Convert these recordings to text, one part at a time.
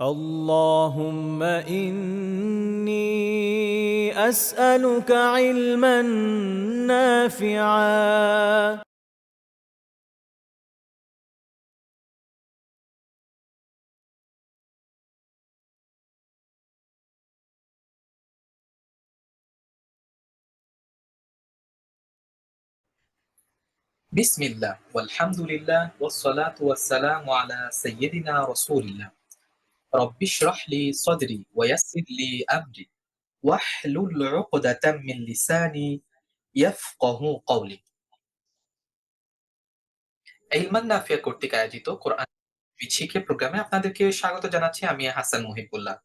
اللهم إني أسألك علما نافعا. বিসমিল্লাহ ওয়ালহামদুলিল্লাহ ওয়াসসালাতু ওয়াসসালামু আলা সাইয়্যিদিনা রাসূলিল্লাহ রব্বি ইশরাহ লি সাদরি ওয়া ইয়াসসির লি আমরি ওয়াহলুল 'উকদাতাম মিন লিসানি ইয়াফকাহু কওলি। ইলমান নাফিয়া কর্তৃক আয়োজিত কোরআন শিক্ষা প্রোগ্রামে আপনাদেরকে স্বাগত জানাচ্ছি। আমি হাসান মুহিবুল্লাহ।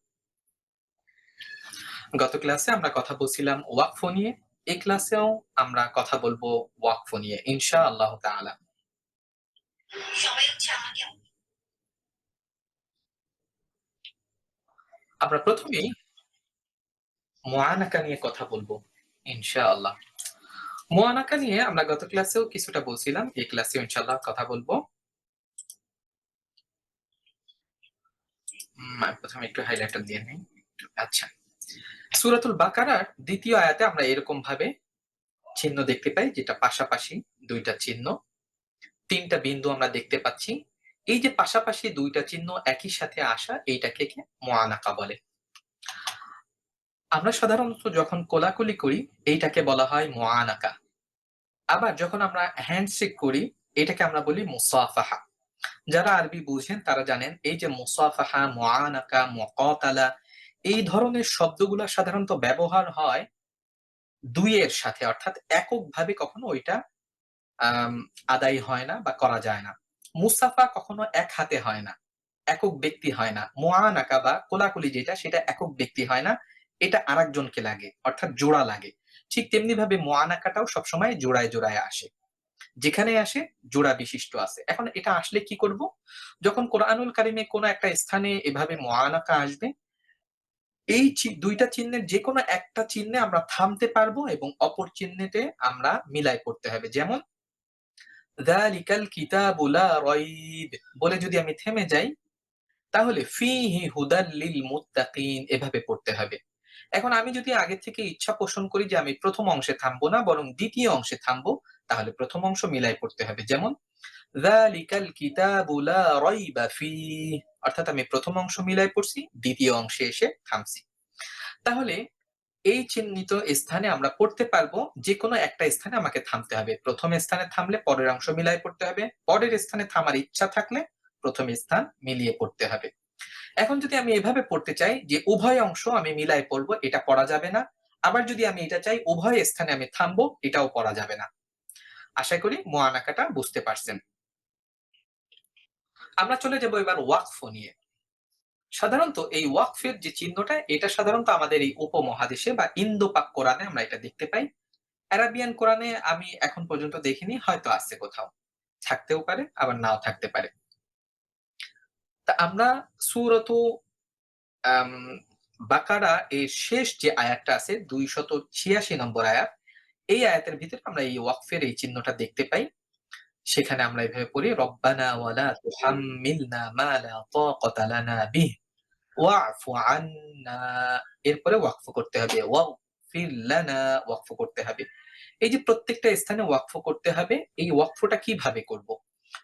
গত ক্লাসে আমরা কথা বলছিলাম ওয়াকফ নিয়ে। এই ক্লাসেও আমরা কথা বলবো ওয়াকফ নিয়ে ইনশাআল্লাহ তাআলা। আমরা প্রথমেই মুআনাকা নিয়ে কথা বলবো ইনশাআল্লাহ। মুআনাকা নিয়ে আমরা গত ক্লাসেও কিছুটা বলছিলাম। এই ক্লাসেও ইনশাআল্লাহ কথা বলবো। প্রথমে একটু হাইলাইটার দিয়ে নেই। আচ্ছা। সূরাতুল বাকারার ২য় আয়াতে আমরা এরকম ভাবে চিহ্ন দেখতে পাই, যেটা পাশাপাশি ২ টা চিহ্ন, ৩ টা বিন্দু আমরা দেখতে পাচ্ছি। এই যে পাশাপাশি ২ টা চিহ্ন একই সাথে আসা, এইটাকে মুআনাকা বলে। আমরা সাধারণত যখন কোলাকুলি করি, এইটাকে বলা হয় মুআনাকা। আবার যখন আমরা হ্যান্ডশেক করি, এটাকে আমরা বলি মুসাফাহা। যারা আরবি বুঝেন তারা জানেন এই যে মুসাফাহা, মুআনাকা, মুকাতালা, এই ধরনের শব্দগুলা সাধারণত ব্যবহার হয় ২ এর সাথে, অর্থাৎ এককভাবে কখনো ওইটা আম আদায় হয় না বা করা যায় না। মুসাফা কখনো এক হাতে হয় না, একক ব্যক্তি হয় না। মুআনাকা বা কোলাকুলি যেটা, সেটা একক ব্যক্তি হয় না, এটা আরেকজনকে লাগে, অর্থাৎ জোড়া লাগে। ঠিক তেমনি ভাবে মুআনাকাটাও সবসময় জোড়ায়, জোড়ায় আসে। যেখানে আসে জোড়া বিশিষ্ট আছে। এখন এটা আসলে কি করব? যখন কোরআনুল কারিমে কোন একটা স্থানে এভাবে মুআনাকা আসবে, এই ২ টা চিহ্নের যেকোনো একটা চিহ্নে আমরা থামতে পারবো এবং অপর চিহ্নেতে আমরা মিলায় পড়তে হবে। যেমন যালিকাল কিতাবু লা রাইব বলে যদি আমি থেমে যাই, তাহলে ফিহি হুদাল লিল মুত্তাকিন এভাবে পড়তে হবে। এখন আমি যদি আগে থেকে ইচ্ছা পোষণ করি যে আমি ১ম অংশে থামবো না, বরং ২য় অংশে থামবো, তাহলে ১ম অংশ মিলায় পড়তে হবে। যেমন যালিকাল কিতাবু লা রাইবা ফিহ, অর্থাৎ আমি ১ম অংশ মিলায় পড়ছি, ২য় অংশে এসে থামছি। তাহলে এই চিহ্নিত স্থানে আমরা পড়তে পারবো, যেকোনো একটা স্থানে আমাকে থামতে হবে। ১ম স্থানে থামলে পরের অংশ মিলায় পড়তে হবে। পরের স্থানে থামার ইচ্ছা থাকলে ১ম স্থান মিলিয়ে পড়তে হবে। এখন যদি আমি এভাবে পড়তে চাই যে উভয় অংশ আমি মিলায় পড়বো, এটা পড়া যাবে না। আবার যদি আমি এটা চাই উভয় স্থানে আমি থামবো, এটাও পড়া যাবে না। আশা করি মুআনাকাটা বুঝতে পারছেন। আমরা চলে যাব এবার ওয়াকফ নিয়ে। সাধারণত এই ওয়াকফের যে চিহ্নটা, এটা সাধারণত আমাদের এই উপমহাদেশে বা ইন্দো-পাক কোরআনে আমরা এটা দেখতে পাই। অ্যারাবিয়ান কোরআনে আমি এখন পর্যন্ত দেখিনি, হয়তো আছে কোথাও। থাকতেও পারে, আবার নাও থাকতে পারে। তা আমরা সূরাতু আম বাকারা এর শেষ যে আয়াতটা আছে ২৮৬ নম্বর আয়াত, এই আয়াতের ভিতরে আমরা এই ওয়াকফের এই চিহ্নটা দেখতে পাই। সেখানে আমরা এভাবে পড়ি, রব্বানা ওয়ালা তুহাম্মিলনা মা লা তাকাতা লানা বিহি ওয়া'ফু আন্না। এরপরে ওয়াকফ করতে হবে। ওয়াগফির লানা, ওয়াকফ করতে হবে। এই যে প্রত্যেকটা স্থানে ওয়াকফ করতে হবে, এই ওয়াকফটা কিভাবে করব?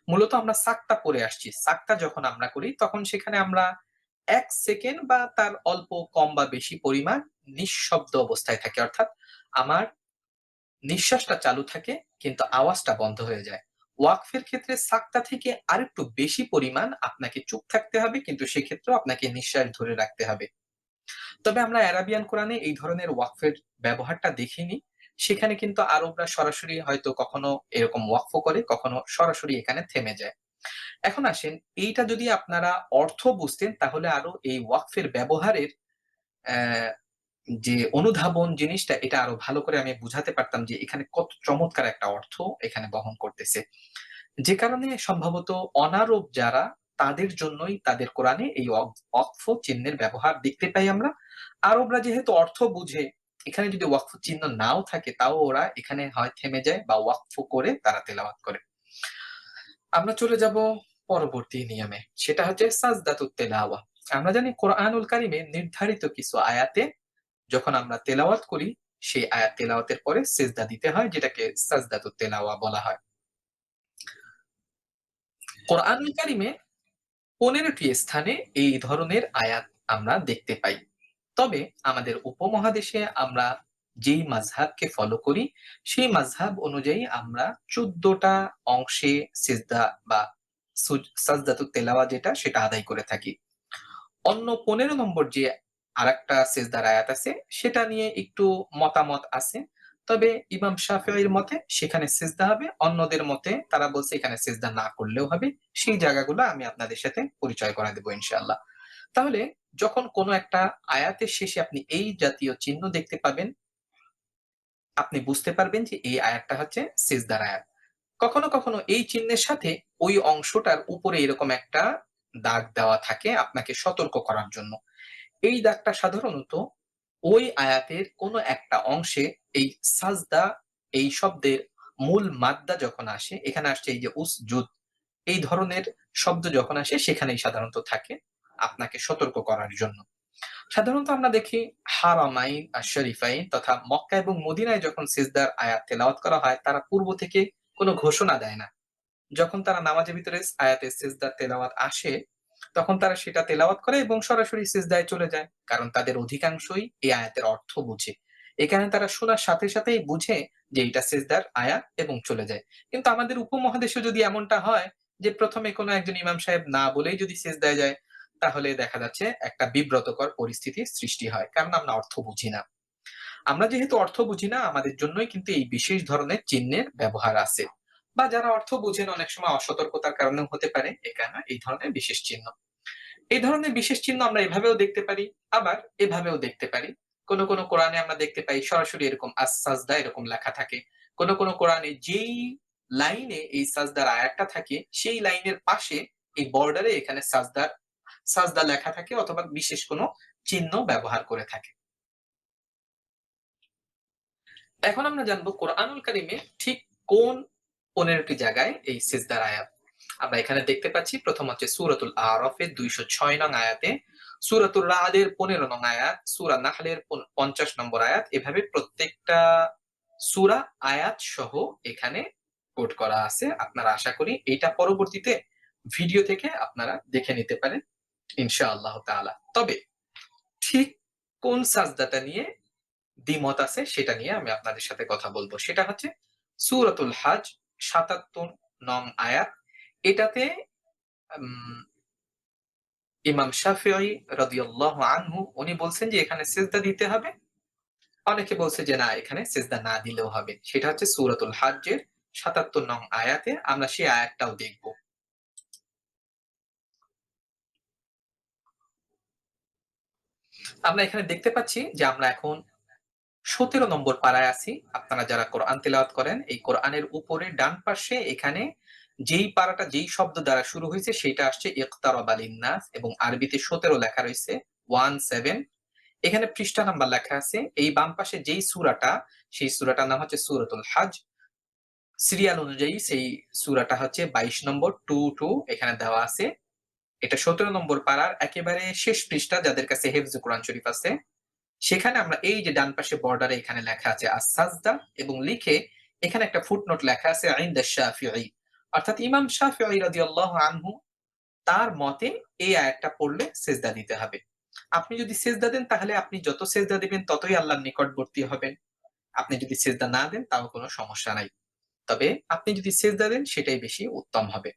মূলত আমরা সাকতা পড়ে আসছি। সাকতা যখন আমরা করি তখন সেখানে আমরা ১ সেকেন্ড বা তার অল্প কম বা বেশি পরিমাণ নিঃশব্দ অবস্থায় থাকি। অর্থাৎ আমার নিঃশ্বাসটা চালু থাকে কিন্তু আওয়াজটা বন্ধ হয়ে যায়। ওয়াকফের ক্ষেত্রে সাকতা থেকে আরেকটু বেশি পরিমাণ আপনাকে চুপ থাকতে হবে, কিন্তু সেক্ষেত্রেও আপনাকে নিঃশ্বাস ধরে রাখতে হবে। তবে আমরা অ্যারাবিয়ান কোরআনে এই ধরনের ওয়াকফের ব্যবহারটা দেখিনি। সেখানে কিন্তু আরবরা সরাসরি হয়তো কখনো এরকম ওয়াকফ করে, কখনো সরাসরি এখানে থেমে যায়। এখন আসেন, এইটা যদি আপনারা অর্থ বুঝতেন তাহলে আরো এই ওয়াকফের ব্যবহারের অ্যা যে অনুধাবন জিনিসটা, এটা আরো ভালো করে আমি বুঝাতে পারতাম যে এখানে কত চমৎকার একটা অর্থ এখানে বহন করতেছে। যে কারণে সম্ভবত অনারব যারা, তাদের জন্যই তাদের কোরআনে এই ওয়াকফ চিহ্নের ব্যবহার দেখতে পাই আমরা। আরবরা যেহেতু অর্থ বুঝে, এখানে যদি ওয়াকফ চিহ্ন নাও থাকে তাও ওরা এখানে হয় থেমে যায় বা ওয়াকফ করে তারা তেলাওয়াত করে। আমরা চলে যাব পরবর্তী নিয়মে। সেটা হচ্ছে সাজদাতুত তেলাওয়া। আমরা জানি কোরআনুল কারিমে নির্ধারিত কিছু আয়াতে যখন আমরা তেলাওয়াত করি, সেই আয়াত তেলাওয়াতের পরে সিজদা দিতে হয়, যেটাকে সাজদাতুত তেলাওয়া বলা হয়। কোরআনুল কারিমে ১৫ টি স্থানে এই ধরনের আয়াত আমরা দেখতে পাই। তবে আমাদের উপমহাদেশে আমরা যেই মাযহাবকে ফলো করি, সেই মাযহাব অনুযায়ী আমরা ১৪ টা অংশে সিজদা বা সাজদাতুত তেলাওয়া যেটা সেটা আদায় করে থাকি। অন্য ১৫ নম্বর যে আরেকটা সিজদার আয়াত আছে, সেটা নিয়ে একটু মতামত আছে। তবে ইমাম শাফিঈর মতে সেখানে সিজদা হবে। অন্যদের মতে তারা বলছে এখানে সিজদা না করলেও হবে। সেই জায়গাগুলো আমি আপনাদের সাথে পরিচয় করায় দেব ইনশাআল্লাহ। তাহলে যখন কোন একটা আয়াতের শেষে আপনি এই জাতীয় চিহ্ন দেখতে পাবেন, আপনি বুঝতে পারবেন যে এই আয়াতটা হচ্ছে সিজদার আয়াত। কখনো, কখনো এই চিহ্নের সাথে ওই অংশটার উপরে এরকম একটা দাগ দেওয়া থাকে আপনাকে সতর্ক করার জন্য। এই দাগটা সাধারণত ওই আয়াতের কোনো একটা অংশে এই সাজদা এই শব্দের মূল মাদ্দা যখন আসে, এখানে আসছে এই যে উসজুদ, এই ধরনের শব্দ যখন আসে সেখানেই সাধারণত থাকে আপনাকে সতর্ক করার জন্য। সাধারণত আমরা দেখি হারামাইন আর শরীফাইন তথা মক্কা এবং মদিনায় যখন সিজদার আয়াত তেলাওয়াত করা হয়, তারা পূর্ব থেকে কোনো ঘোষণা দেয় না। যখন তারা নামাজের ভিতরে আয়াতে সিজদার তেলাওয়াত আসে, তখন তারা সেটা তেলাওয়াত করে এবং সরাসরি সিজদায় চলে যায়। কারণ তাদের অধিকাংশই এই আয়াতের অর্থ বুঝে। এখানে তারা শোনার সাথে সাথেই বুঝে যে এটা সিজদার আয়াত এবং চলে যায়। কিন্তু আমাদের উপমহাদেশে যদি এমনটা হয় যে প্রথমে কোনো একজন ইমাম সাহেব না বলেই যদি সিজদায় যায়, তাহলে দেখা যাচ্ছে একটা বিব্রতকর পরিস্থিতির সৃষ্টি হয়। কারণ আমরা অর্থ বুঝি না। আমরা যেহেতু অর্থ বুঝি না, আমাদের জন্যই কিন্তু এই বিশেষ ধরনের চিহ্নের ব্যবহার আছে। বা যারা অর্থ বুঝেন অনেক সময় অসতর্কতার কারণেও হতে পারে এখানে এই ধরনের বিশেষ চিহ্ন। এই ধরনের বিশেষ চিহ্ন আমরা এভাবেও দেখতে পারি, আবার এভাবেও দেখতে পারি। কোন কোন কোরআনে আমরা দেখতে পাই সরাসরি এরকম আস-সাজদা এরকম লেখা থাকে। কোন কোন কোরআনে যেই লাইনে এই সাজদার আয়াতটা থাকে, সেই লাইনের পাশে এই বর্ডারে এখানে সাজদা লেখা থাকে অথবা বিশেষ কোন চিহ্ন ব্যবহার করে থাকে। এখন আমরা জানবো কোরআনুল কারিমে ঠিক কোন ১৫ টি জায়গায় এই সিজদার আয়াত। আমরা এখানে দেখতে পাচ্ছি প্রথম হচ্ছে সূরাতুল আরাফের ২০৬ নং আয়াতে, সূরাতুর রা'দের ১৫ নং আয়াত, সূরা নাহলের ৫০ নম্বর আয়াত। এভাবে প্রত্যেকটা সূরা আয়াত সহ এখানে কোট করা আছে। আপনারা আশা করি এইটা পরবর্তীতে ভিডিও থেকে আপনারা দেখে নিতে পারেন ইনশাআল্লাহ তাআলা। তবে ঠিক কোন সাজদাটা নিয়ে দ্বিমত আছে সেটা নিয়ে আমি আপনাদের সাথে কথা বলবো। সেটা হচ্ছে সূরাতুল হাজ ৭৭ নং আয়াত। এটাতে উম ইমাম শাফিঈ রাদিয়াল্লাহু আনহু উনি বলছেন যে এখানে সিজদা দিতে হবে। অনেকে বলছে যে না এখানে সিজদা না দিলেও হবে। সেটা হচ্ছে সূরাতুল হাজ্জের ৭৭ নং আয়াতে। আমরা সেই আয়াতটাও দেখব। আমরা এখানে দেখতে পাচ্ছি যে আমরা এখন ১৭ নম্বর পারায় আছি। আপনারা যারা কোরআন তেলাওয়াত করেন, এই কোরআনের উপরে ডান পাশে এখানে যেই পারাটা যেই শব্দ দ্বারা শুরু হইছে সেটা আসছে ইকতারাবা লিন-নাস এবং আরবিতে ১৭ লেখা রইছে 17। এখানে পৃষ্ঠা নাম্বার লেখা আছে। এই বাম পাশে যেই সূরাটা, সেই সূরাটার নাম হচ্ছে সূরাতুল হাজ। সিরিয়াল অনুযায়ী সেই সূরাটা হচ্ছে ২২ নম্বর 2 এখানে দেওয়া আছে। এটা ১৭ নম্বর পারার একেবারে শেষ পৃষ্ঠা যাদের কাছে হেফজে কোরআন শরীফ আছে। সেখানে আমরা এই যে ডান পাশে বর্ডারে এখানে লেখা আছে আস-সাজদা এবং লিখে এখানে একটা ফুটনোট লেখা আছে ইনদা শাফিঈ। অর্থাৎ ইমাম শাফিঈ রাদিয়াল্লাহু আনহু তার মতে এই আয়াতটা পড়লে সিজদা দিতে হবে। আপনি যদি সিজদা দেন তাহলে আপনি যত সিজদা দিবেন ততই আল্লাহর নিকটবর্তী হবেন। আপনি যদি সিজদা না দেন তাও কোনো সমস্যা নাই। তবে আপনি যদি সিজদা দেন সেটাই বেশি উত্তম হবে।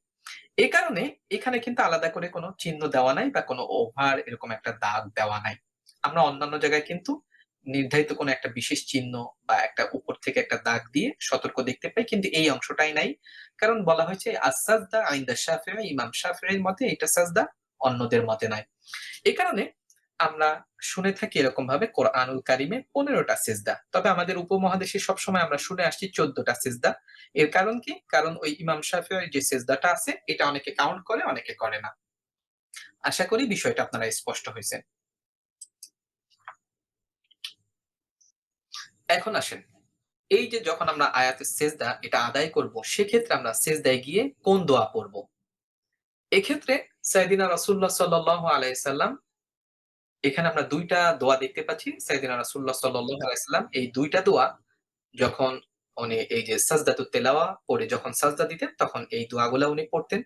এ কারণে এখানে কিন্তু আলাদা করে কোনো চিহ্ন দেওয়া নাই বা কোনো ওভার এরকম একটা দাগ দেওয়া নাই। আমরা অন্যান্য জায়গায় কিন্তু নির্ধারিত কোনো একটা বিশেষ চিহ্ন বা একটা উপর থেকে একটা দাগ দিয়ে সতর্ক দেখতে পাই। কিন্তু এই অংশটাই নাই। কারণ বলা হয়েছে আস-সাজদা ইনদা শাফিঈ, ইমাম শাফিঈর মতে এটা সাজদা, অন্যদের মতে নয়। এ কারণে আমরা শুনে থাকি এরকম ভাবে কোরআনুল কারিমে ১৫ টা সিজদা। তবে আমাদের উপমহাদেশে সবসময় আমরা শুনে আসছি ১৪ টা সিজদা। এর কারণ কি? কারণ ওই ইমাম শাফিঈর যে সিজদাটা আছে এটা অনেকে কাউন্ট করে, অনেকে করে না। আশা করি বিষয়টা আপনারা স্পষ্ট হইছে। এখন আসেন, এই যে যখন আমরা আয়াতে সেজদা এটা আদায় করব, সেক্ষেত্রে আমরা সেজদায় গিয়ে কোন দোয়া পড়ব? এক্ষেত্রে সাইয়েদিনা রাসূলুল্লাহ সাল্লাল্লাহু আলাইহি সাল্লাম, এখানে আমরা ২ টা দোয়া দেখতে পাচ্ছি। সাইয়েদিনা রাসূলুল্লাহ সাল্লাল্লাহু আলাইহি সাল্লাম এই ২ টা দোয়া যখন উনি এই যে সাজদাতুত তেলাওয়া পড়ে যখন সাজদা দিতেন, তখন এই দোয়াগুলা উনি পড়তেন।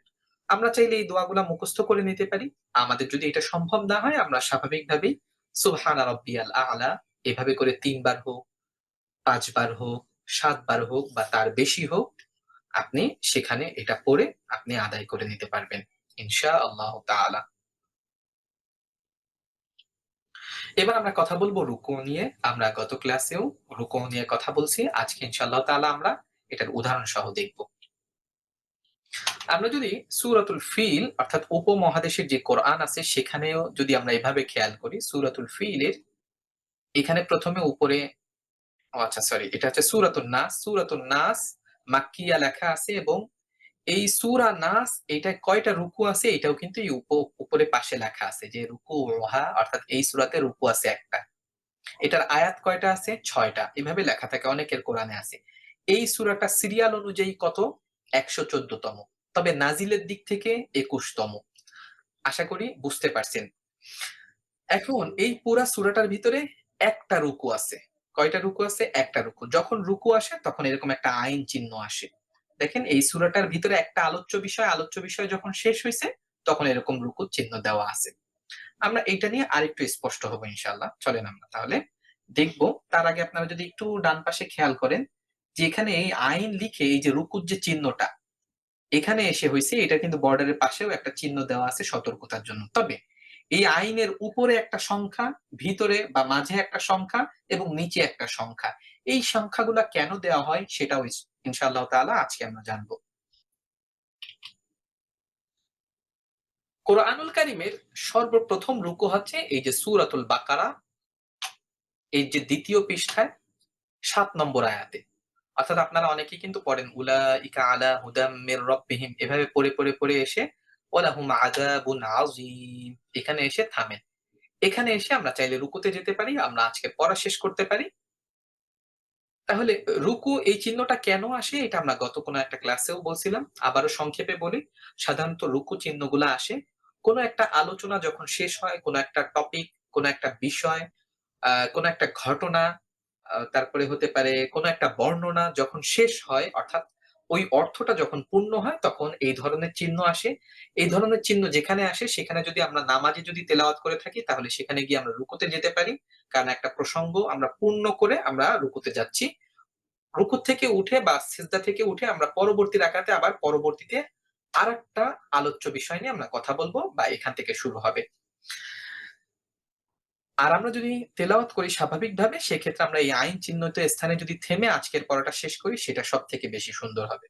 আমরা চাইলে এই দোয়াগুলা মুখস্থ করে নিতে পারি। আমাদের যদি এটা সম্ভব না হয়, আমরা স্বাভাবিকভাবেই সুবহানা রাব্বিয়াল আ'লা এভাবে করে ৩ বার হোক, ৫ বার হোক, ৭ বার হোক বা তার বেশি হোক, আপনি সেখানে এটা পড়ে আপনি আদায় করে নিতে পারবেন ইনশাআল্লাহু তাআলা। এবার আমরা কথা বলব রুকু নিয়ে। আমরা গত ক্লাসেও রুকু নিয়ে কথা বলছি। আজকে ইনশাআল্লাহ তাআলা আমরা এটার উদাহরণ সহ দেখব। আমরা যদি সূরাতুল ফিল অর্থাৎ উপমহাদেশের যে কোরআন আছে সেখানেও যদি আমরা এভাবে খেয়াল করি, সূরাতুল ফিলের এখানে ১ম এ উপরে, ও আচ্ছা সরি, এটা হচ্ছে সূরাতুন নাস। সূরাতুন নাস মাক্কিয়া লেখা আছে এবং এই সূরা নাস এটায় কয়টা রুকু আছে এটাও কিন্তু এই উপরে পাশে লেখা আছে যে রুকুউহা, অর্থাৎ এই সূরাতে রুকু আছে ১ টা। এটার আয়াত কয়টা আছে? ৬ টা। এভাবে লেখা থাকে, অনেকের কোরআনে আছে। এই সূরাটা সিরিয়াল অনুযায়ী কত? ১১৪ তম। তবে নাজিলের দিক থেকে ২১ তম। আশা করি বুঝতে পারছেন। এখন এই পুরা সূরাটার ভিতরে একটা রুকু আছে। কয়টা রুকু আছে? একটা রুকু। যখন রুকু আসে তখন এরকম একটা আইন চিহ্ন আসে। দেখেন এই সূরাটার ভিতরে একটা আলোচ্য বিষয় যখন শেষ হইছে তখন এরকম রুকুর চিহ্ন দেওয়া আছে। আমরা এইটা নিয়ে আরেকটু স্পষ্ট হব ইনশাআল্লাহ। চলেন আমরা তাহলে দেখব। তার আগে আপনারা যদি একটু ডান পাশে খেয়াল করেন যে এখানে এই আইন লিখে এই যে রুকুর যে চিহ্নটা এখানে এসে হইছে, এটা কিন্তু বর্ডারের পাশেও একটা চিহ্ন দেওয়া আছে সতর্কতার জন্য। তবে এই আইনের উপরে একটা সংখ্যা, ভিতরে বা মাঝে একটা সংখ্যা এবং নিচে একটা সংখ্যা। এই সংখ্যাগুলা কেন দেওয়া হয় সেটাও ইনশাআল্লাহ তাআলা আজকে আমরা জানব। কোরআনুল কারীমের সর্বপ্রথম রুকু হচ্ছে এই যে সূরাতুল বাকারা, এই যে ২য় পৃষ্ঠায় ৭ নম্বর আয়াতে। অর্থাৎ আপনারা অনেকেই কিন্তু পড়েন উলাইকা আলা হুদাম মির রাব্বিহিম, এভাবে পড়ে এসে ওয়ালাহুম আযাবুন আযীম এখানে এসে থামেন। এখানে এসে আমরা চাইলে রুকুতে যেতে পারি, আমরা আজকে পড়া শেষ করতে পারি। তাহলে রুকু এই চিহ্নটা কেন আসে এটা আমরা গত কোনো একটা ক্লাসেও বলছিলাম। আবারও সংক্ষেপে বলি। সাধারণত রুকু চিহ্নগুলা আসে কোনো একটা আলোচনা যখন শেষ হয়, কোনো একটা টপিক, কোনো একটা বিষয়, কোনো একটা ঘটনা, তারপরে হতে পারে কোনো একটা বর্ণনা যখন শেষ হয়, অর্থাৎ ওই অর্থটা যখন পূর্ণ হয় তখন এই ধরনের চিহ্ন আসে। এই ধরনের চিহ্ন যেখানে আসে সেখানে যদি আমরা নামাজে যদি তেলাওয়াত করে থাকি তাহলে সেখানে গিয়ে আমরা রুকুতে যেতে পারি। কারণ একটা প্রসঙ্গ আমরা পূর্ণ করে আমরা রুকুতে যাচ্ছি। রুকু থেকে উঠে বা সিজদা থেকে উঠে আমরা পরবর্তী রাকাতে আবার পরবর্তীতে আরেকটা আলোচ্য বিষয় নিয়ে আমরা কথা বলব বা এখান থেকে শুরু হবে। আর আমরা যদি তেলাওয়াত করি স্বাভাবিকভাবে সেক্ষেত্রে আমরা এই আইন চিহ্নিত স্থানে যদি থেমে আজকের পড়াটা শেষ করি সেটা সবথেকে বেশি সুন্দর হবে।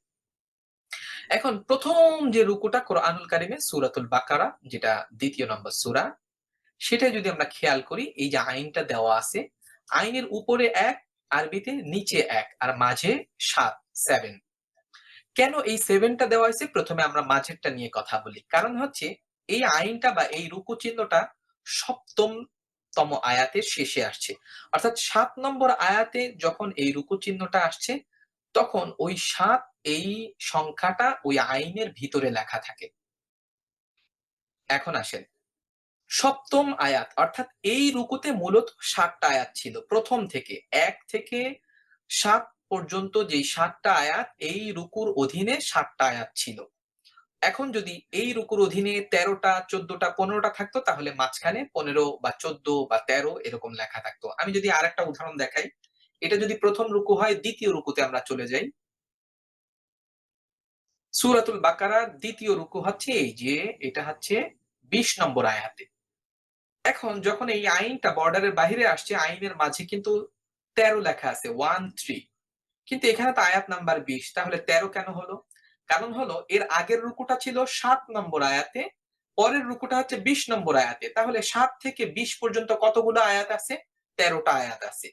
এখন ১ম যে রুকুটা কোরআনুল কারিমে সূরাতুল বাকারা, যেটা ২য় নম্বর সূরা, সেটাই যদি আমরা খেয়াল করি এই যে আইনটা দেওয়া আছে, আইনের উপরে ১ আরবিতে, নিচে ১ আর মাঝে ৭, ৭। কেন এই ৭ টা দেওয়া হয়েছে? ১ম এ আমরা মাঝেরটা নিয়ে কথা বলি। কারণ হচ্ছে এই আইনটা বা এই রুকু চিহ্নটা ৭ম তম আয়াতের শেষে আসছে। অর্থাৎ ৭ নম্বর আয়াতে যখন এই রুকু চিহ্নটা আসছে, তখন ওই ৭ এই সংখ্যাটা ওই আইনের ভিতরে লেখা থাকে। এখন আসেন ৭ম আয়াত, অর্থাৎ এই রুকুতে মূলত ৭ টা আয়াত ছিল। ১ম থেকে ১ থেকে ৭ পর্যন্ত যেই ৭ টা আয়াত, এই রুকুর অধীনে ৭ টা আয়াত ছিল। এখন যদি এই রুকুর অধীনে ১৩ টা, ১৪ টা, ১৫ টা থাকতো তাহলে মাঝখানে ১৫ বা ১৪ বা ১৩ এরকম লেখা থাকতো। আমি যদি আরেকটা উদাহরণ দেখাই, এটা যদি ১ম রুকু হয়, ২য় রুকুতে আমরা চলে যাই। সূরাতুল বাকারার ২য় রুকু হচ্ছে এই যে এটা হচ্ছে ২০ নম্বর আয়াতে। এখন যখন এই আইনটা বর্ডারের বাহিরে আসছে, আইনের মাঝে কিন্তু ১৩ লেখা আছে ১ ৩, কিন্তু এখানে তো আয়াত নাম্বার ২০, তাহলে ১৩ কেন হলো? কারণ হলো এর আগের রুকুটা ছিল ৭ নম্বর আয়াতে, পরের রুকুটা হচ্ছে ২০ নম্বর আয়াতে। তাহলে ৭ থেকে ২০ পর্যন্ত কতগুলো আয়াত আছে? ১৩ টা আয়াত আছে।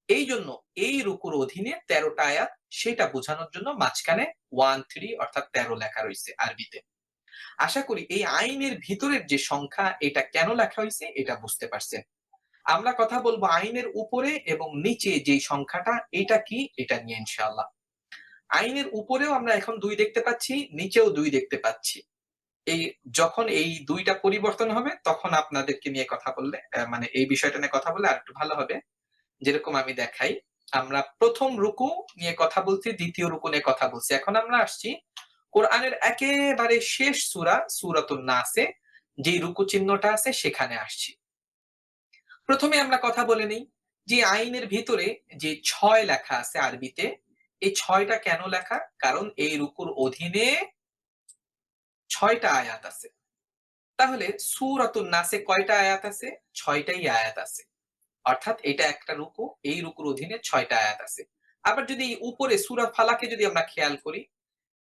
এইজন্য এই রুকুর অধীনে ১৩ টা আয়াত, সেটা বোঝানোর জন্য মাঝখানে ১ ৩ অর্থাৎ ১৩ লেখা রইছে আরবিতে। আশা করি এই আইনের ভিতরের যে সংখ্যা এটা কেন লেখা হইছে এটা বুঝতে পারছেন। আমরা কথা বলবো আইনের উপরে এবং নিচে যেই সংখ্যাটা এটা কি এটা নিয়ে ইনশাআল্লাহ। আইনের উপরেও আমরা এখন ২ দেখতে পাচ্ছি, নিচেও ২ দেখতে পাচ্ছি। এই যখন এই ২ টা পরিবর্তন হবে তখন আপনাদেরকে নিয়ে কথা বললে মানে এই বিষয়টা নিয়ে কথা বললে আরেকটু ভালো হবে। যেরকম আমি দেখাই, আমরা ১ম রুকু নিয়ে কথা বলছি, ২য় রুকু নিয়ে কথা বলছি। এখন আমরা আসছি কোরআনের একেবারে শেষ সূরা, সূরাতুন নাসে যেই রুকু চিহ্নটা আছে সেখানে আসছি। ১ম এ আমরা কথা বলে নেই যে আইনের ভিতরে যে ৬ লেখা আছে আরবিতে, এই ৬ টা কেন লেখা? কারণ এই রুকুর অধীনে ৬ টা আয়াত আছে। তাহলে সূরাতুন নাসে কয়টা আয়াত আছে? ৬ টাই আয়াত আছে। অর্থাৎ এটা একটা রুকু, এই রুকুর অধীনে ৬ টা আয়াত আছে। আবার যদি উপরে সূরা ফালাকে যদি আমরা খেয়াল করি,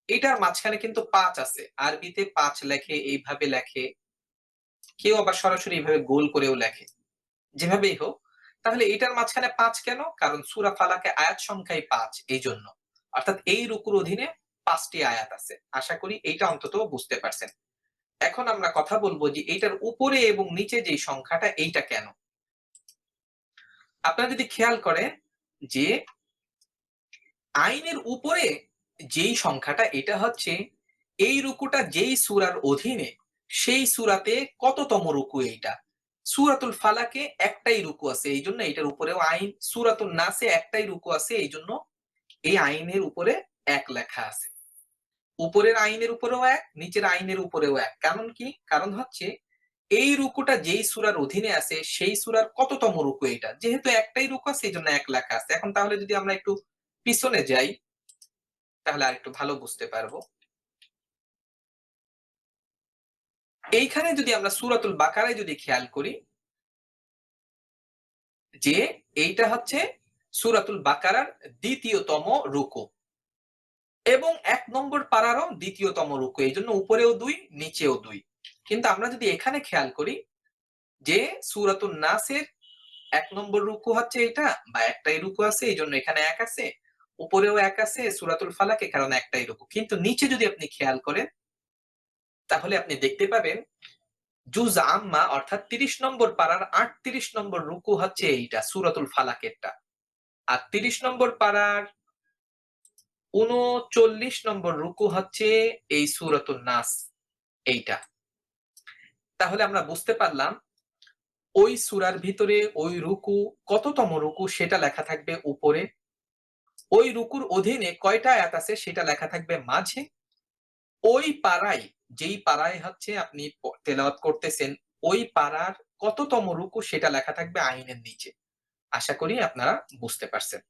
এটার মাঝখানে কিন্তু ৫ আছে। আরবিতে ৫ লেখে, এইভাবে লেখে। কেউ আবার সরাসরি এভাবে গোল করেও লেখে। যেভাবেই হোক, তাহলে এটার মাঝখানে ৫ কেন? কারণ সূরা ফালাকে আয়াত সংখ্যাই ৫ এইজন্য। অর্থাৎ এই রুকুর অধীনে ৫ টি আয়াত আছে। আশা করি এইটা অন্তত বুঝতে পারছেন। এখন আমরা কথা বলব যে এইটার উপরে এবং নিচে যেই সংখ্যাটা এইটা কেন? আপনারা যদি খেয়াল করেন যে আইনের উপরে যেই সংখ্যাটা এটা হচ্ছে এই রুকুটা যেই সূরার অধীনে সেই সূরাতে কততম রুকু এইটা? সূরাতুল ফালাকে একটাই রুকু আছে এইজন্য এটার উপরেও আইন, সূরাতুন নাসে একটাই রুকু আছে এইজন্য এই আইনের উপরে ১ লেখা আছে। উপরের আইনের উপরেও ১, নিচের আইনের উপরেও ১। কারণ কি? কারণ হচ্ছে এই রুকুটা যেই সূরার অধীনে আছে সেই সূরার কততম রুকু এটা? যেহেতু একটাই রুকু আছে এজন্য ১ লেখা আছে। এখন তাহলে যদি আমরা একটু পিছনে যাই তাহলে আরেকটু ভালো বুঝতে পারবো। এইখানে যদি আমরা সূরাতুল বাকারায় যদি খেয়াল করি যে এইটা হচ্ছে সূরাতুল বাকারার ২য় তম রুকু এবং ১ নম্বর পারারও ২য় তম রুকু। এইজন্য উপরেও ২, নিচেও ২। কিন্তু আমরা যদি এখানে খেয়াল করি যে সূরাতুন নাসের ১ নম্বর রুকু হচ্ছে এটা বা একটাই রুকু আছে এইজন্য এখানে ১ আছে। উপরেও ১ আছে সূরাতুল ফালাক এ কারণে একটাই রুকু। কিন্তু নিচে যদি আপনি খেয়াল করেন তাহলে আপনি দেখতে পাবেন জুজ আম্মা অর্থাৎ ৩০ নম্বর পারার ৩৮ নম্বর রুকু হচ্ছে এইটা সূরাতুল ফালাকেরটা। আর ৩০ নম্বর পারার ৩৯ নম্বর রুকু হচ্ছে এই সূরাতুন নাস এইটা। তাহলে আমরা বুঝতে পারলাম ওই সূরার ভিতরে ওই রুকু কততম রুকু সেটা লেখা থাকবে উপরে। ওই রুকুর অধীনে কয়টা আয়াত আছে সেটা লেখা থাকবে মাঝে। ওই পাড়ায় যেই পাড়ায় হচ্ছে আপনি তেলাওয়াত করতেছেন ওই পাড়ার কততম রুকু সেটা লেখা থাকবে আইনের নিচে। আশা করি আপনারা বুঝতে পারছেন।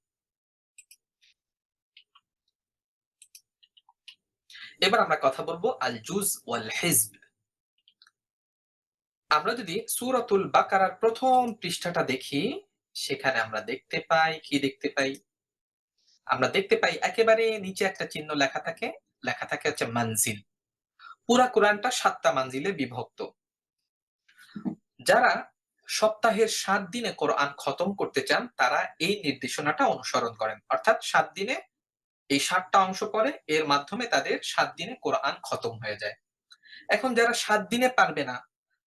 এবার আমরা কথা বলবো আল জুজ ওয়াল হিজব। আমরা যদি সূরাতুল বাকারার ১ম পৃষ্ঠাটা দেখি সেখানে আমরা দেখতে পাই কি দেখতে পাই? আমরা দেখতে পাই একেবারে নিচে একটা চিহ্ন লেখা থাকে হচ্ছে মানজিল। পুরা কোরআনটা ৭ টা মানজিলে বিভক্ত। যারা সপ্তাহের ৭ দিনে কোরআন খতম করতে চান তারা এই নির্দেশনাটা অনুসরণ করেন। অর্থাৎ ৭ দিনে এই ৭ টা অংশ পড়ে এর মাধ্যমে তাদের ৭ দিনে কোরআন খতম হয়ে যায়। এখন যারা ৭ দিনে পারবে না,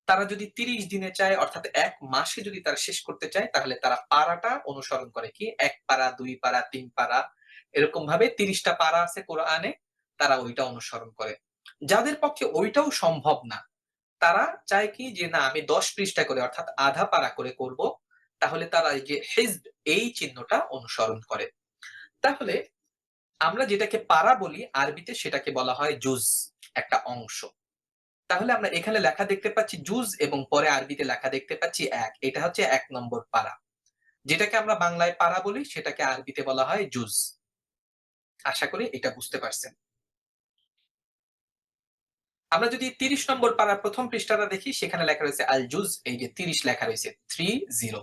তারা যদি ৩০ দিনে চায় অর্থাৎ ১ মাসে যদি তারা শেষ করতে চায় তাহলে তারা পারাটা অনুসরণ করে কি ১ পারা, ২ পারা, ৩ পারা এরকম ভাবে ৩০ টা পারা আছে কোরআনে তারা ওইটা অনুসরণ করে। যাদের পক্ষে ওইটাও সম্ভব না, তারা চায় কি যে না আমি ১০ পৃষ্ঠা করে অর্থাৎ আধা পারা করে করব, তাহলে তারা এই যে হিজব এই চিহ্নটা অনুসরণ করে। তাহলে আমরা যেটাকে পারা বলি আরবিতে সেটাকে বলা হয় জুজ, একটা অংশ। তাহলে আমরা এখানে লেখা দেখতে পাচ্ছি জুজ এবং পরে আরবিতে লেখা দেখতে পাচ্ছি ১। এটা হচ্ছে ১ নম্বর পারা। যেটাকে আমরা বাংলায় পারা বলি সেটাকে আরবিতে বলা হয় জুজ। আশা করি এটা বুঝতে পারছেন। আমরা যদি ৩০ নম্বর পারার ১ম পৃষ্ঠাটা দেখি সেখানে লেখা রয়েছে আল জুজ এই যে ৩০ লেখা রয়েছে ৩০।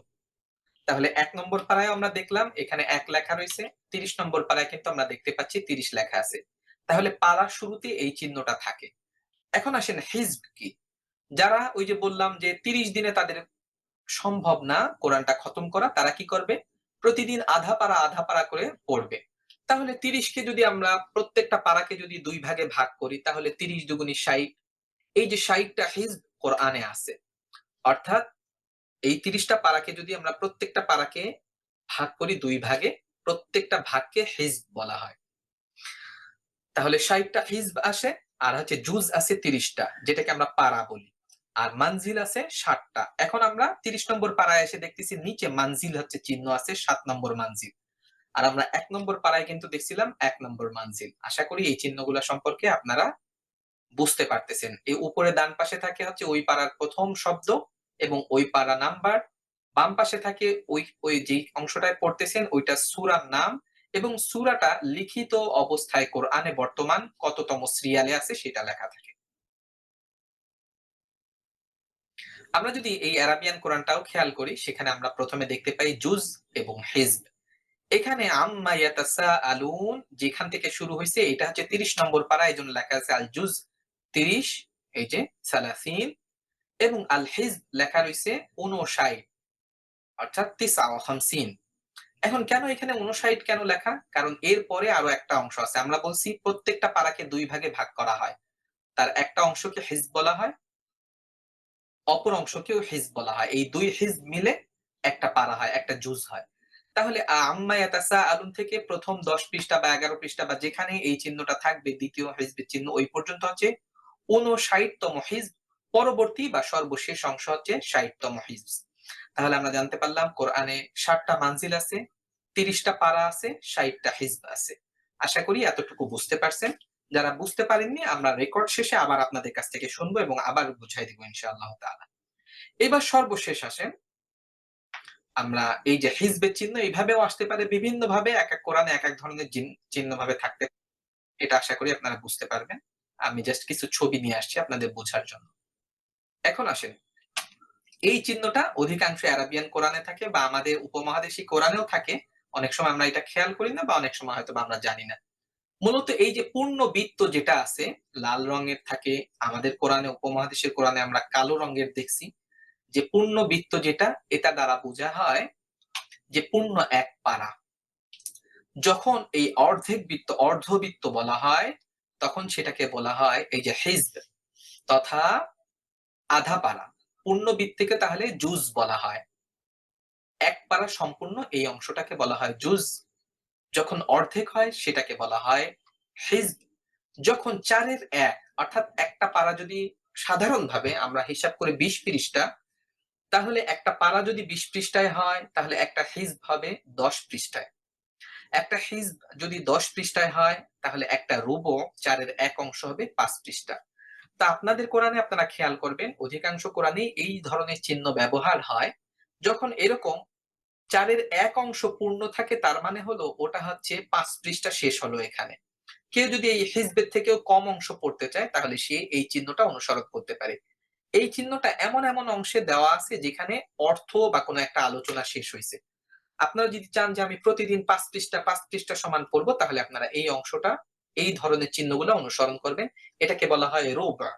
তাহলে ১ নম্বর পারায় আমরা দেখলাম এখানে ১ লেখা রয়েছে। ৩০ নম্বর পারায় কিন্তু আমরা দেখতে পাচ্ছি ৩০ লেখা আছে। তাহলে পারার শুরুতে এই চিহ্নটা থাকে। এখন আসেন হিজব কি? যারা ওই যে বললাম যে ৩০ দিনে তাদের সম্ভব না কোরআনটা খতম করা, তারা কি করবে? প্রতিদিন আধা পারা করে পড়বে। তাহলে ৩০ কে যদি আমরা প্রত্যেকটা পারাকে যদি ২ ভাগে ভাগ করি তাহলে ৩০ দুগুণী ৬০। এই যে ৬০ টা হিজব কোরআনে আছে। অর্থাৎ এই ৩০ টা পারাকে যদি আমরা প্রত্যেকটা পারাকে ভাগ করি ২ ভাগে, প্রত্যেকটা ভাগকে হিজব বলা হয়। তাহলে ৬০ টা হিজব আসে আর হচ্ছে জুজ আছে 30টা, যেটাকে আমরা পারা বলি। আর মানজিল আছে 60টা। এখন আমরা 30 নম্বর পাড়ায় এসে দেখতেছি নিচে মানজিল হচ্ছে চিহ্ন আছে 7 নম্বর মানজিল। আর আমরা 1 নম্বর পাড়ায় কিন্তু দেখছিলাম 1 নম্বর মানজিল। আশা করি এই চিহ্নগুলা সম্পর্কে আপনারা বুঝতে পারতেছেন। এই উপরে ডান পাশে থাকে হচ্ছে ওই পাড়ার প্রথম শব্দ এবং ওই পাড়া নাম্বার। বাম পাশে থাকে ওই যেই অংশটায় পড়তেছেন ওইটা সূরার নাম এবং সূরাটা লিখিত অবস্থায় কোরআনে বর্তমান কততম সিরিয়ালে আছে সেটা লেখা থাকে। আমরা যদি এই আরাবিয়ান কোরআনটাও খেয়াল করি, সেখানে আমরা প্রথমে দেখতে পাই জুজ এবং হিজব। এখানে আম্মা ইয়াতাসাআলুন যেখান থেকে শুরু হইছে এটা হচ্ছে 30 নম্বর পারা, এজন্য লেখা আছে আল জুজ 30, এই যে 30, এবং আল হিজব লেখা রইছে 59, অর্থাৎ 59। এখন কেন এখানে 59 কেন লেখা? কারণ এর পরে আরো একটা অংশ আছে। আমরা বলছি প্রত্যেকটা পারাকে 2 ভাগে ভাগ করা হয়। তার একটা অংশকে হিজব বলা হয়, অপর অংশকেও হিজব বলা হয়। এই 2 হিজব মিলে একটা পারা হয়, একটা জুজ হয়। তাহলে আম্মা ইয়াতাসাআলুন থেকে প্রথম 10 পৃষ্ঠা বা 11 পৃষ্ঠা বা যেখানে এই চিহ্নটা থাকবে দ্বিতীয় হিজবের চিহ্ন, ওই পর্যন্ত হচ্ছে 59তম হিজব। পরবর্তী বা সর্বশেষ অংশ হচ্ছে 60তম হিজব। তাহলে আমরা জানতে পারলাম কোরআনে 60টা মানজিল আছে, 30টা পারা আছে, 60টা হিজব আছে। আশা করি এতটুকু বুঝতে পারছেন। যারা বুঝতে পারেননি আমরা রেকর্ড শেষে আবার আপনাদের কাছ থেকে শুনবো এবং আবার বুঝাই দিব ইনশাআল্লাহ তাআলা। এবার সর্বশেষ আসেন, আমরা এই যে হিজবের চিহ্ন এইভাবেও আসতে পারে বিভিন্ন ভাবে, এক এক কোরআনে এক এক ধরনের চিহ্ন ভাবে থাকতে, এটা আশা করি আপনারা বুঝতে পারবেন। আমি জাস্ট কিছু ছবি নিয়ে আসছি আপনাদের বোঝার জন্য। এখন আসেন, এই চিহ্নটা অধিকাংশ আরাবিয়ান কোরআনে থাকে বা আমাদের উপমহাদেশী কোরআনেও থাকে। অনেক সময় আমরা এটা খেয়াল করি না বা অনেক সময় হয়তো আমরা জানি না। মূলত এই যে পূর্ণ বৃত্ত যেটা আছে লাল রঙের থাকে, আমাদের কোরআনে উপমহাদেশের কোরআনে আমরা কালো রঙের দেখছি। যে পূর্ণ বৃত্ত যেটা, এটা দ্বারা বোঝা হয় যে পূর্ণ এক পারা। যখন এই অর্ধবৃত্ত বলা হয় তখন সেটাকে বলা হয় এই যে হিজব তথা আধা পারা। পূর্ণ বৃত্তকে তাহলে জুজ বলা হয়। এক পারা সম্পূর্ণ এই অংশটাকে বলা হয় জুজ। যখন অর্ধেক হয় সেটাকে বলা হয় হিজব। যখন 4-এর 1 অর্থাৎ একটা পারা যদি সাধারণভাবে আমরা হিসাব করে 20 পৃষ্ঠা, তাহলে একটা পারা যদি 20 পৃষ্ঠায় হয় তাহলে একটা হিজব হবে 10 পৃষ্ঠায়। একটা হিজব যদি 10 পৃষ্ঠায় হয় তাহলে একটা রুবু 4-এর 1 অংশ হবে 5 পৃষ্ঠা। তা আপনাদের কোরআনে আপনারা খেয়াল করবেন অধিকাংশ কোরআনেই এই ধরনের চিহ্ন ব্যবহার হয়। যখন এরকম 4-এর 1 অংশ পূর্ণ থাকে তার মানে হলো ওটা হচ্ছে 5 পৃষ্ঠা শেষ হলো এখানে। কেউ যদি এই হিজবের থেকেও কম অংশ পড়তে চায় তাহলে সে এই চিহ্নটা অনুসরণ করতে পারে। এই চিহ্নটা এমন এমন অংশে দেওয়া আছে যেখানে অর্থ বা কোনো একটা আলোচনা শেষ হইছে। আপনারা যদি চান যে আমি প্রতিদিন 5 পৃষ্ঠা সমান পড়বো তাহলে আপনারা এই অংশটা, এই ধরনের চিহ্নগুলো অনুসরণ করবেন। এটাকে বলা হয় রুবা।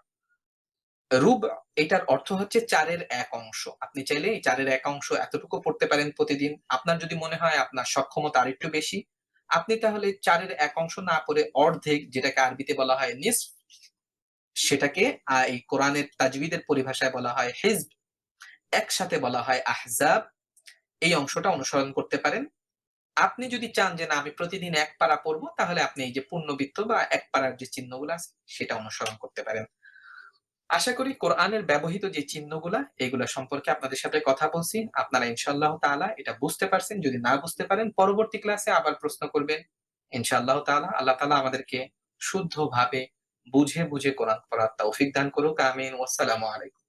রুবা এটার অর্থ হচ্ছে 4-এর 1 অংশ। আপনি চাইলে এই 4-এর 1 অংশ এতটুকু পড়তে পারেন প্রতিদিন। আপনার যদি মনে হয় আপনার সক্ষমতা আরেকটু বেশি, আপনি তাহলে 4-এর 1 অংশ না পড়ে অর্ধেক, যেটাকে আরবিতে বলা হয় নিসফ, সেটাকে এই কোরআনের তাজবিদের পরিভাষায় বলা হয় হিজব, একসাথে বলা হয় আহজাব, এই অংশটা অনুসরণ করতে পারেন। আপনি যদি চান যে না আমি প্রতিদিন 1 পারা পড়বো তাহলে আপনি এই যে পূর্ণবৃত্ত বা 1 পারার যে চিহ্নগুলো আছে সেটা অনুসরণ করতে পারেন। আশা করি কোরআনের ব্যবহৃত যে চিহ্নগুলা এগুলা সম্পর্কে আপনাদের সাথে কথা বলছি। আপনারা ইনশাআল্লাহ তাআলা এটা বুঝতে পারছেন। যদি না বুঝতে পারেন পরবর্তী ক্লাসে আবার প্রশ্ন করবেন। ইনশাআল্লাহ তাআলা। আল্লাহ তাআলা আমাদেরকে শুদ্ধভাবে বুঝে কোরআন পড়ার তৌফিক দান করুক। আমিন। ওয়াসসালামু আলাইকুম।